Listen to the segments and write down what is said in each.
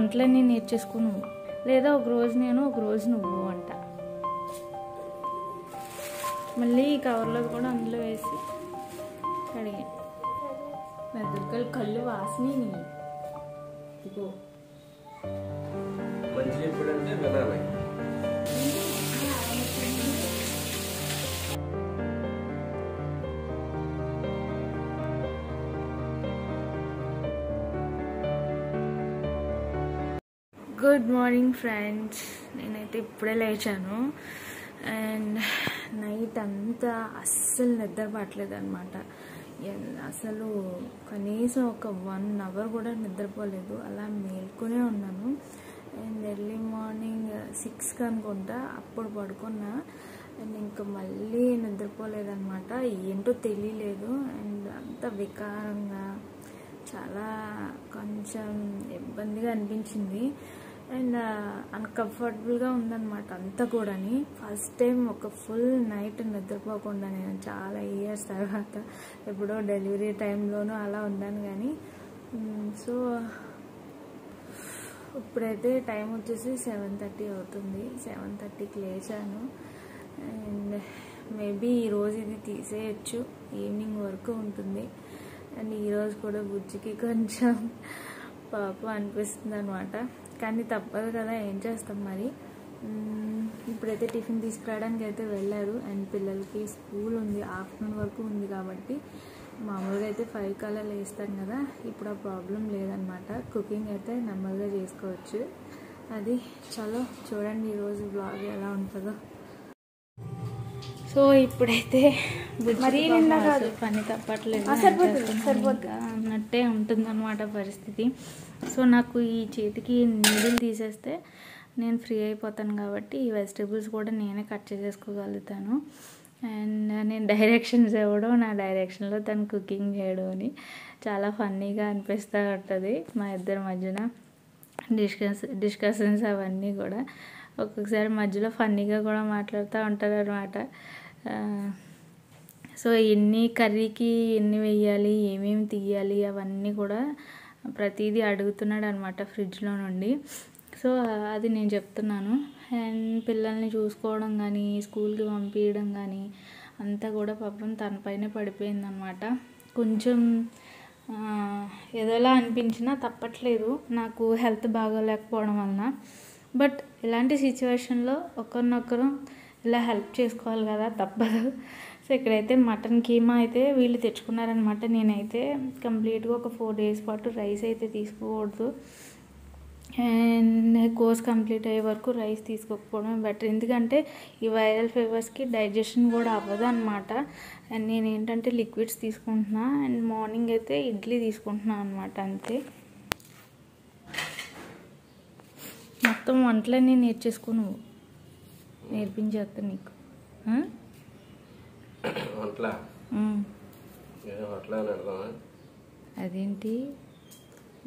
వంటలన్నీ నేర్చేసుకో నువ్వు, లేదా ఒక రోజు నేను ఒక రోజు నువ్వు అంట. మళ్ళీ ఈ కవర్లో కూడా అందులో వేసి కడిగా. మెదడుకలు కళ్ళు వాసన ఇగో. Good morning friends. నేనైతే ఇప్పుడే లేచాను అండ్ నైట్ అంతా అస్సలు నిద్ర పట్టలేదు అనమాట. అసలు కనీసం ఒక 1 hour కూడా నిద్రపోలేదు, అలా మేల్కొనే ఉన్నాను. అండ్ ఎర్లీ మార్నింగ్ 6కి అనుకుంటా అప్పుడు పడుకున్నా. అండ్ ఇంకా మళ్ళీ నిద్రపోలేదన్నమాట, ఏంటో తెలియలేదు. అండ్ అంత వికారంగా చాలా కొంచెం ఇబ్బందిగా అనిపించింది అండ్ అన్కంఫర్టబుల్గా ఉందన్నమాట అంతా కూడా. ఫస్ట్ టైం ఒక ఫుల్ నైట్ నిద్రపోకుండా నేను చాలా ఇయర్స్ తర్వాత, ఎప్పుడో డెలివరీ టైంలోనూ అలా ఉన్నాను కానీ. సో ఇప్పుడైతే టైం వచ్చేసి 7:30 అవుతుంది. 7:30కి లేచాను అండ్ మేబీ ఈరోజు ఇది తీసేయచ్చు, ఈవినింగ్ వరకు ఉంటుంది. అండ్ ఈరోజు కూడా బుజ్జికి కొంచెం పాపం అనిపిస్తుంది అనమాట, కానీ తప్పదు కదా, ఏం చేస్తాం మరి. ఇప్పుడైతే టిఫిన్ తీసుకురావడానికి అయితే వెళ్ళారు. అండ్ పిల్లలకి స్కూల్ ఉంది, ఆఫ్టర్నూన్ వరకు ఉంది కాబట్టి మామూలుగా అయితే 5 కల్లా లేస్తాను కదా, ఇప్పుడు ఆ ప్రాబ్లం లేదనమాట. కుకింగ్ అయితే నెమ్మదిగా చేసుకోవచ్చు. అది చలో చూడండి ఈరోజు బ్లాగ్ ఎలా ఉంటుందో. సో ఇప్పుడైతే పని తప్పట్లేదు అన్నట్టే ఉంటుందన్నమాట పరిస్థితి. సో నాకు ఈ చేతికి నీడిల్ తీసేస్తే నేను ఫ్రీ అయిపోతాను కాబట్టి ఈ వెజిటేబుల్స్ కూడా నేనే కట్ చేసేసుకోగలుగుతాను. అండ్ నేను డైరెక్షన్స్ ఇవ్వడం, నా డైరెక్షన్లో తను కుకింగ్ చేయడం అని చాలా ఫన్నీగా అనిపిస్తూ ఉంటుంది మా ఇద్దరి మధ్యన. డిస్కషన్స్ అవన్నీ కూడా ఒక్కొక్కసారి మధ్యలో ఫన్నీగా కూడా మాట్లాడుతూ ఉంటారు అనమాట. సో ఎన్ని కర్రీకి ఎన్ని వేయాలి, ఏమేమి తీయాలి అవన్నీ కూడా ప్రతిదీ అడుగుతున్నాడు అనమాట ఫ్రిడ్జ్లో నుండి. సో అది నేను చెప్తున్నాను. అండ్ పిల్లల్ని చూసుకోవడం కానీ, స్కూల్కి పంపించడం కానీ అంతా కూడా పాపం తన పైన పడిపోయిందనమాట. కొంచెం ఏదోలా అనిపించినా తప్పట్లేదు, నాకు హెల్త్ బాగోలేకపోవడం వలన. బట్ ఇలాంటి సిచ్యువేషన్లో ఒకరినొకరు ఇలా హెల్ప్ చేసుకోవాలి కదా, తప్పదు. సో ఇక్కడైతే మటన్ కీమా అయితే వీళ్ళు తెచ్చుకున్నారనమాట. నేనైతే కంప్లీట్గా ఒక 4 days పాటు రైస్ అయితే తీసుకోకూడదు. అండ్ కోర్స్ కంప్లీట్ అయ్యే వరకు రైస్ తీసుకోకపోవడం బెటర్, ఎందుకంటే ఈ వైరల్ ఫీవర్స్కి డైజెషన్ కూడా అవ్వదు అనమాట. అండ్ నేను ఏంటంటే లిక్విడ్స్ తీసుకుంటున్నా అండ్ మార్నింగ్ అయితే ఇడ్లీ తీసుకుంటున్నాను అనమాట, అంతే. మొత్తం వంటలన్నీ నేర్చేసుకో నువ్వు, నేర్పించేస్తా నీకు. అదేంటి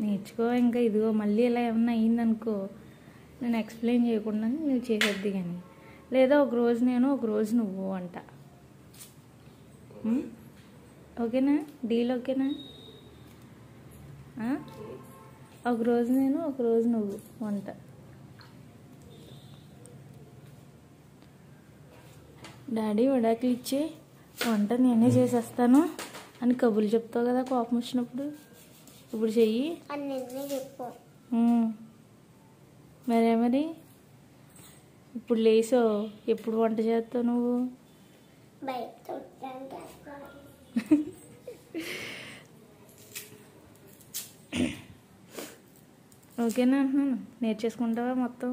నేర్చుకో, ఇంకా ఇదిగో మళ్ళీ ఇలా ఏమన్నా అయ్యిందనుకో నేను ఎక్స్ప్లెయిన్ చేయకుండా నువ్వు చేసేద్ది కానీ, లేదా ఒక రోజు నేను ఒక రోజు నువ్వు అంట. ఓకేనా, డీల్ ఓకేనా? ఒక రోజు నేను ఒక రోజు నువ్వు వంట. డాడీ వడాకులు ఇచ్చే వంట నేనే చేసేస్తాను అని కబుర్లు చెప్తావు కదా కోపం వచ్చినప్పుడు. ఇప్పుడు చెయ్యి మరి ఇప్పుడు లేసో ఎప్పుడు వంట చేస్తావు నువ్వు? ఓకేనా అంటున్నాను, నేర్చేసుకుంటావా మొత్తం?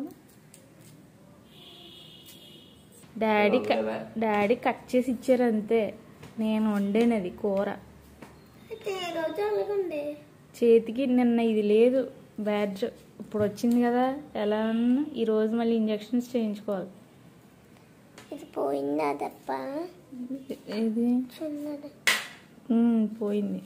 డాడీ కట్ చేసి ఇచ్చారు అంతే, నేను వండేనది కూర. చేతికి నిన్న ఇది లేదు బ్యాడ్జ్, ఇప్పుడు వచ్చింది కదా, ఎలా ఉన్నా ఈరోజు మళ్ళీ ఇంజక్షన్స్ చేయించుకోవాలి. ఇది పోయిందా తప్ప? ఇది పోయింది.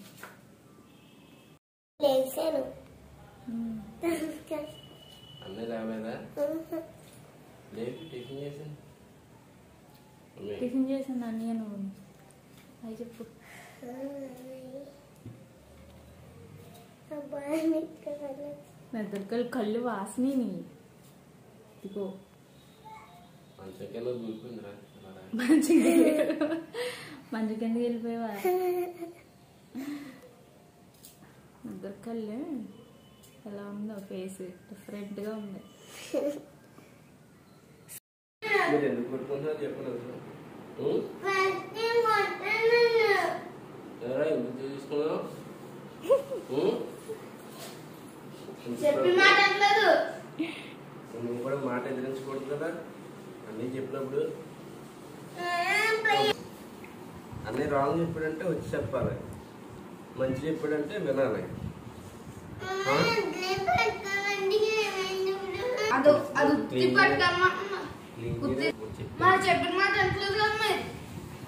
టిఫిన్ చేసాను అన్నయ్య, నువ్వు అవి చెప్పు. మెదడుకలు కళ్ళు వాసనని ఇదిగో మంచి కిందకి వెళ్ళిపోయావా మెదడుకళ్ళు ఎలా ఉందో ఫేస్ డిఫరెంట్గా ఉంది. నువ్వు కూడా మాట ఎదిరించకూడదు కదా, అన్నీ చెప్పినప్పుడు అన్నీ రాంగ్ చెప్పాడంటే వచ్చి చెప్పాలి, మంచి చెప్పాడంటే వినాలి.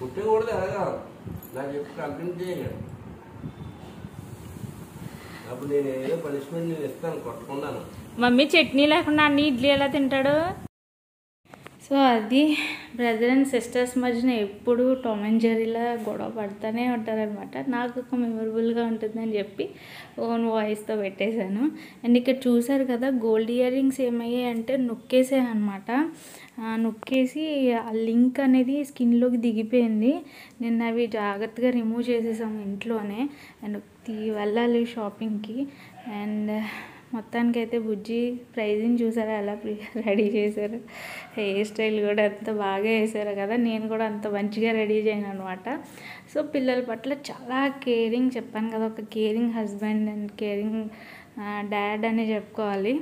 కుట్టకూడదు అలాగా, నాకు చెప్పి కంప్లైంట్ చేయాలి. అప్పుడు నేను ఏదో పనిష్మెంట్ నేను ఇస్తాను కొట్టకుండాను. మమ్మీ చట్నీ లేకుండా అన్ని ఇడ్లీ ఎలా తింటాడు? సో అది బ్రదర్ అండ్ సిస్టర్స్ మధ్యన ఎప్పుడు టామ్ అండ్ జెర్రీలా గొడవ పడుతూనే ఉంటారనమాట. నాకు ఒక మెమొరబుల్గా ఉంటుందని చెప్పి ఓన్ వాయిస్తో పెట్టేశాను. అండ్ ఇక్కడ చూసారు కదా గోల్డ్ ఇయర్ రింగ్స్ ఏమయ్యాయి అంటే నొక్కేసాయి అనమాట. నొక్కేసి ఆ లింక్ అనేది స్కిన్లోకి దిగిపోయింది. నిన్న అవి జాగ్రత్తగా రిమూవ్ చేసేసాము ఇంట్లోనే. అండ్ వెళ్ళాలి షాపింగ్కి. అండ్ మొత్తానికైతే బుజ్జి ప్రైజింగ్ చూసారా ఎలా రెడీ చేశారు, హెయిర్ స్టైల్ కూడా అంత బాగా వేసారు కదా. నేను కూడా అంత మంచిగా రెడీ చేయను అనమాట. సో పిల్లల పట్ల చాలా కేరింగ్, చెప్పాను కదా ఒక caring husband and caring dad అని చెప్పుకోవాలి.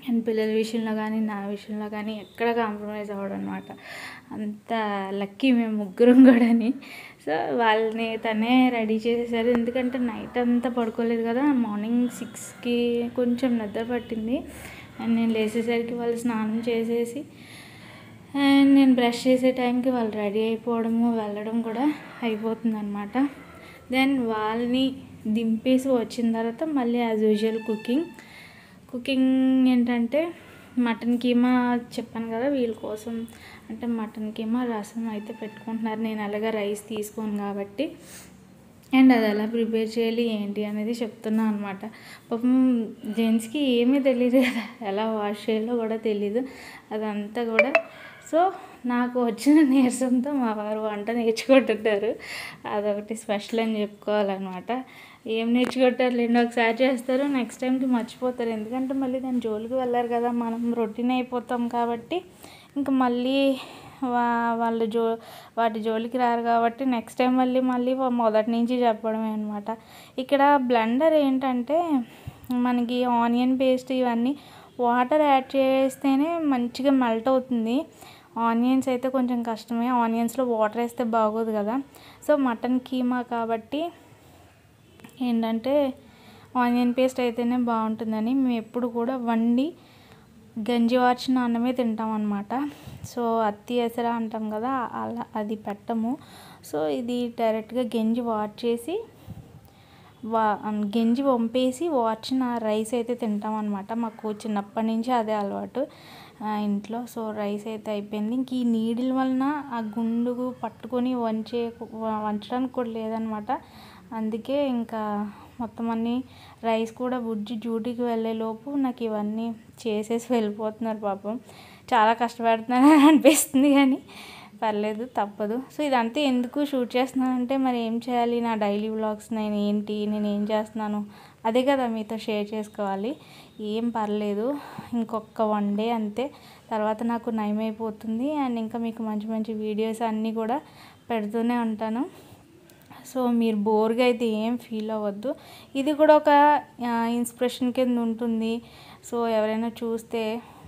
అండ్ పిల్లల విషయంలో కానీ నా విషయంలో కానీ ఎక్కడ కాంప్రమైజ్ అవ్వడం అనమాట. అంత లక్కీ మేము ముగ్గురం కూడాని. సో వాళ్ళని తనే రెడీ చేసేసారు, ఎందుకంటే నైట్ అంతా పడుకోలేదు కదా. మార్నింగ్ 6కి కొంచెం నిద్ర పట్టింది. అండ్ నేను లేచేసరికి వాళ్ళు స్నానం చేసేసి అండ్ నేను బ్రష్ చేసే టైంకి వాళ్ళు రెడీ అయిపోవడము వెళ్ళడం కూడా అయిపోతుంది అనమాట. దెన్ వాళ్ళని దింపేసి వచ్చిన తర్వాత మళ్ళీ యాజ్ యూజువల్ కుకింగ్ ఏంటంటే మటన్ కీమా చెప్పాను కదా వీళ్ళ కోసం, అంటే మటన్ కీమా రసం అయితే పెట్టుకుంటున్నారు. నేను అలాగా రైస్ తీసుకోను కాబట్టి. అండ్ అది ఎలా ప్రిపేర్ చేయాలి ఏంటి అనేది చెప్తున్నాను అనమాట. పాపం జెంట్స్కి ఏమీ తెలియదు కదా, ఎలా వాష్ చేయాలో కూడా తెలీదు అదంతా కూడా. సో నాకు వచ్చిన నీరసంతో మా వారు వంట నేర్చుకుంటుంటారు. అదొకటి స్పెషల్ అని చెప్పుకోవాలన్నమాట. ఏం నేర్చుకుంటారు లేండి, ఒకసారి చేస్తారు నెక్స్ట్ టైంకి మర్చిపోతారు. ఎందుకంటే మళ్ళీ దాని జోలికి వెళ్ళారు కదా, మనం రొటీన్ అయిపోతాం కాబట్టి ఇంకా మళ్ళీ వాళ్ళు వాటి జోలికి రారు కాబట్టి నెక్స్ట్ టైం మళ్ళీ మొదటి నుంచి చెప్పడమే అనమాట. ఇక్కడ బ్లెండర్ ఏంటంటే మనకి ఆనియన్ పేస్ట్ ఇవన్నీ వాటర్ యాడ్ చేస్తేనే మంచిగా మెల్ట్ అవుతుంది. ఆనియన్స్ అయితే కొంచెం కష్టమే, ఆనియన్స్లో వాటర్ వేస్తే బాగోదు కదా. సో మటన్ కీమా కాబట్టి ఏంటంటే ఆనియన్ పేస్ట్ అయితేనే బాగుంటుందని మేము ఎప్పుడు కూడా వండి గంజి వార్చిన అన్నమే తింటాం అన్నమాట. సో అత్తి ఎసరా అంటాం కదా అలా అది పెట్టము. సో ఇది డైరెక్ట్గా గంజి వంపేసి వార్చిన రైస్ అయితే తింటాం అనమాట. మాకు చిన్నప్పటి నుంచి అదే అలవాటు ఇంట్లో. సో రైస్ అయితే అయిపోయింది. ఇంక ఈ నీడిల్ వలన ఆ గుండుగు పట్టుకొని వంచడానికి కూడా లేదనమాట. అందుకే ఇంకా మొత్తం అన్నీ రైస్ కూడా బుజ్జి డ్యూటీకి వెళ్ళేలోపు నాకు ఇవన్నీ చేసేసి వెళ్ళిపోతున్నారు. పాపం చాలా కష్టపడుతున్నాను అనిపిస్తుంది కానీ పర్లేదు తప్పదు. సో ఇదంతా ఎందుకు షూట్ చేస్తున్నానంటే మరి ఏం చేయాలి, నా డైలీ వ్లాగ్స్ నేను ఏం చేస్తున్నాను అదే కదా మీతో షేర్ చేసుకోవాలి. ఏం పర్లేదు, ఇంకొక 1 డే అంతే, తర్వాత నాకు నయమైపోతుంది. అండ్ ఇంకా మీకు మంచి మంచి వీడియోస్ అన్నీ కూడా పెడుతూనే ఉంటాను. సో మీరు బోర్గా అయితే ఏం ఫీల్ అవ్వద్దు, ఇది కూడా ఒక ఇన్స్పిరేషన్ కింద ఉంటుంది. సో ఎవరైనా చూస్తే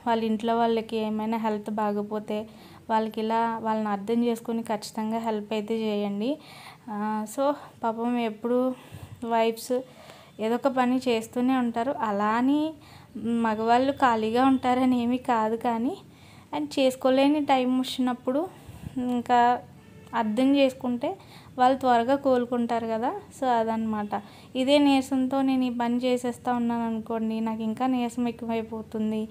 వాళ్ళ ఇంట్లో వాళ్ళకి ఏమైనా హెల్త్ బాగపోతే వాళ్ళని అర్థం చేసుకొని ఖచ్చితంగా హెల్ప్ అయితే చేయండి. సో పాపం ఎప్పుడు వైఫ్స్ ఏదో ఒక పని చేస్తూనే ఉంటారు. అలా అని మగవాళ్ళు ఖాళీగా ఉంటారని ఏమీ కాదు, కానీ అండ్ చేసుకోలేని టైం వచ్చినప్పుడు ఇంకా అర్థం చేసుకుంటే వాళ్ళు త్వరగా కోలుకుంటారు కదా. సో అదనమాట. ఇదే నీరసంతో నేను ఈ పని చేసేస్తూ ఉన్నాను అనుకోండి, నాకు ఇంకా నీరసం ఎక్కువైపోతుంది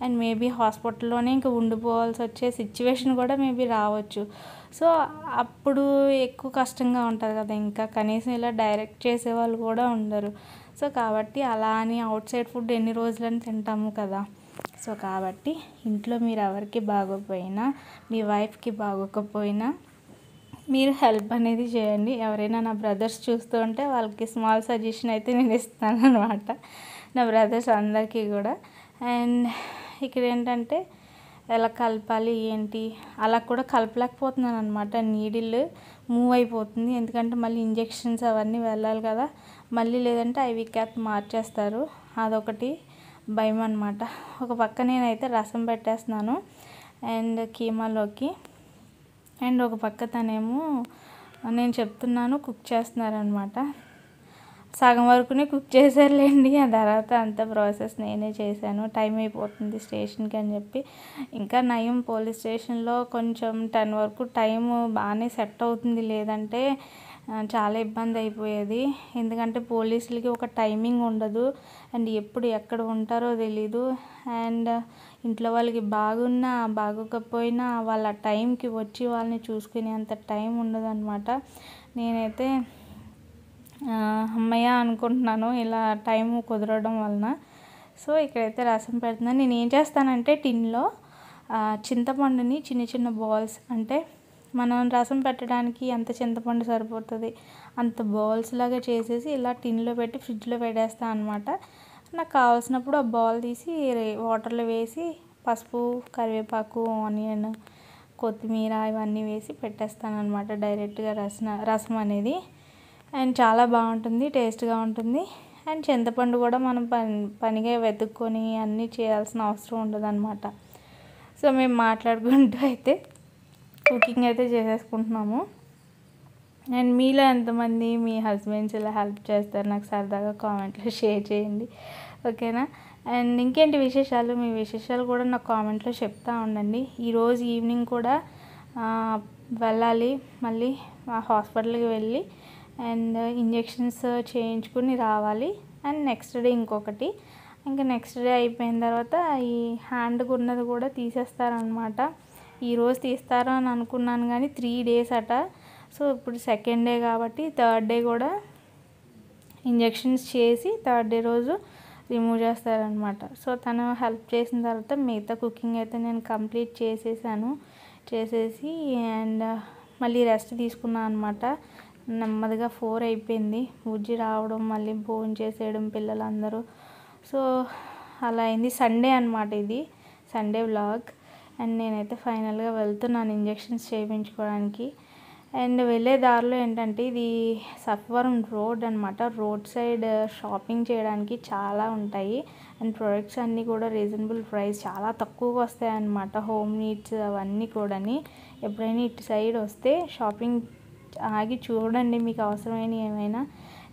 అండ్ మేబీ హాస్పిటల్లోనే ఇంకా ఉండిపోవాల్సి వచ్చే సిచ్యువేషన్ కూడా మేబీ రావచ్చు. సో అప్పుడు ఎక్కువ కష్టంగా ఉంటుంది కదా, ఇంకా కనీసం ఇలా డైరెక్ట్ చేసేవాళ్ళు కూడా ఉండరు. సో కాబట్టి అలా అని అవుట్ సైడ్ ఫుడ్ ఎన్ని రోజులని తింటాము కదా. సో కాబట్టి ఇంట్లో మీరు ఎవరికి బాగోకపోయినా, మీ వైఫ్కి బాగోకపోయినా మీరు హెల్ప్ అనేది చేయండి. ఎవరైనా నా బ్రదర్స్ చూస్తూ ఉంటే వాళ్ళకి స్మాల్ సజెషన్ అయితే నేను ఇస్తాను అనమాట, నా బ్రదర్స్ అందరికీ కూడా. అండ్ ఇక్కడ ఏంటంటే ఎలా కలపాలి ఏంటి అలా కూడా కలపలేకపోతున్నాను అనమాట. నీడిల్ మూవ్ అయిపోతుంది, ఎందుకంటే మళ్ళీ ఇంజెక్షన్స్ అవన్నీ వెళ్ళాలి కదా, మళ్ళీ లేదంటే ఐవి క్యాప్ మార్చేస్తారు, అదొకటి భయం అనమాట. ఒక పక్క నేనైతే రసం పెట్టేస్తున్నాను అండ్ కీమాలోకి, అండ్ ఒక పక్క తనేమో నేను చెప్తున్నాను కుక్ చేస్తున్నారనమాట. సగం వరకునే కుక్ చేశారులేండి, ఆ తర్వాత అంత ప్రాసెస్ నేనే చేశాను. టైం అయిపోతుంది స్టేషన్కి అని చెప్పి, ఇంకా నయం పోలీస్ స్టేషన్లో కొంచెం 10 వరకు టైము బాగానే సెట్ అవుతుంది, లేదంటే చాలా ఇబ్బంది అయిపోయేది. ఎందుకంటే పోలీసులకి ఒక టైమింగ్ ఉండదు అండ్ ఎప్పుడు ఎక్కడ ఉంటారో తెలీదు. అండ్ ఇంట్లో వాళ్ళకి బాగున్నా బాగోకపోయినా వాళ్ళ టైంకి వచ్చి వాళ్ళని చూసుకునేంత టైం ఉండదు అనమాట. నేనైతే అమ్మయ్య అనుకుంటున్నాను ఇలా టైం కుదరడం వలన. సో ఇక్కడైతే రసం పెడుతున్నాను. నేను ఏం చేస్తానంటే టిన్లో చింతపండుని చిన్న చిన్న బాల్స్, అంటే మనం రసం పెట్టడానికి ఎంత చింతపండు సరిపోతుంది అంత బాల్స్ లాగా చేసేసి ఇలా టిన్లో పెట్టి ఫ్రిడ్జ్లో పెట్టేస్తాను అనమాట. నాకు కావాల్సినప్పుడు ఆ బాల్ తీసి వాటర్లో వేసి పసుపు, కరివేపాకు, ఆనియన్, కొత్తిమీర ఇవన్నీ వేసి పెట్టేస్తాను అనమాట డైరెక్ట్గా రసం అనేది. అండ్ చాలా బాగుంటుంది, టేస్ట్గా ఉంటుంది. అండ్ చింతపండు కూడా మనం పనిగా వెతుక్కొని అన్నీ చేయాల్సిన అవసరం ఉండదు అనమాట. సో మేము మాట్లాడుకుంటూ అయితే కుకింగ్ అయితే చేసేసుకుంటున్నాము. అండ్ మీలో ఎంతమంది మీ హస్బెండ్స్ ఇలా హెల్ప్ చేస్తారు నాకు సరదాగా కామెంట్లో షేర్ చేయండి, ఓకేనా. అండ్ ఇంకేంటి విశేషాలు, మీ విశేషాలు కూడా నాకు కామెంట్లో చెప్తూ ఉండండి. ఈరోజు ఈవినింగ్ కూడా వెళ్ళాలి, మళ్ళీ హాస్పిటల్కి వెళ్ళి అండ్ ఇంజెక్షన్స్ చేయించుకుని రావాలి. అండ్ నెక్స్ట్ డే ఇంకొకటి, ఇంకా నెక్స్ట్ డే అయిపోయిన తర్వాత ఈ హ్యాండ్కి ఉన్నది కూడా తీసేస్తారనమాట. ఈరోజు తీస్తారు అని అనుకున్నాను కానీ 3 days అట. సో ఇప్పుడు సెకండ్ డే కాబట్టి థర్డ్ డే కూడా ఇంజెక్షన్స్ చేసి థర్డ్ డే రోజు రిమూవ్ చేస్తారనమాట. సో తను హెల్ప్ చేసిన తర్వాత మిగతా కుకింగ్ అయితే నేను కంప్లీట్ చేసేసి అండ్ మళ్ళీ రెస్ట్ తీసుకున్నాను అనమాట. నెమ్మదిగా 4 అయిపోయింది, బుజ్జి రావడం, మళ్ళీ భోజనం చేసేయడం పిల్లలందరూ. సో అలా అయింది. సండే అనమాట, ఇది సండే వ్లాగ్. అండ్ నేనైతే ఫైనల్గా వెళ్తున్నాను ఇంజెక్షన్స్ చేయించుకోవడానికి. అండ్ వెళ్ళే దారిలో ఏంటంటే ఇది సత్వరం రోడ్ అనమాట. రోడ్ సైడ్ షాపింగ్ చేయడానికి చాలా ఉంటాయి అండ్ ప్రొడక్ట్స్ అన్నీ కూడా రీజనబుల్ ప్రైస్, చాలా తక్కువగా వస్తాయి అన్నమాట. హోమ్ నీడ్స్ అవన్నీ కూడా. ఎప్పుడైనా ఇటు సైడ్ వస్తే షాపింగ్ ఆగి చూడండి మీకు అవసరమైన ఏమైనా.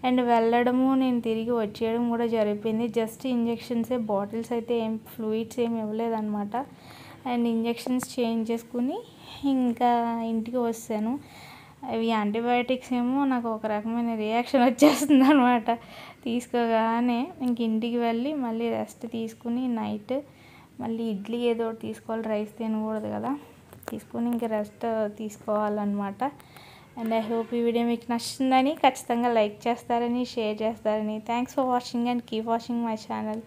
అండ్ వెళ్ళడము నేను తిరిగి వచ్చేయడం కూడా జరిగిపోయింది. జస్ట్ ఇంజెక్షన్సే, బాటిల్స్ అయితే ఏం ఫ్లూయిడ్స్ ఏమి ఇవ్వలేదన్నమాట. అండ్ ఇంజెక్షన్స్ చేంజ్ చేసుకుని ఇంకా ఇంటికి వస్తాను. అవి యాంటీబయాటిక్స్ ఏమో నాకు ఒక రకమైన రియాక్షన్ వచ్చేస్తుంది అనమాట తీసుకోగానే. ఇంక ఇంటికి వెళ్ళి మళ్ళీ రెస్ట్ తీసుకుని నైట్ మళ్ళీ ఇడ్లీ ఏదో ఒకటి తీసుకోవాలి, రైస్ తినకూడదు కదా, తీసుకుని ఇంక రెస్ట్ తీసుకోవాలన్నమాట. అండ్ ఐ హోప్ ఈ వీడియో మీకు నచ్చిందని, ఖచ్చితంగా లైక్ చేస్తారని, షేర్ చేస్తారని. Thanks for watching and keep watching my channel.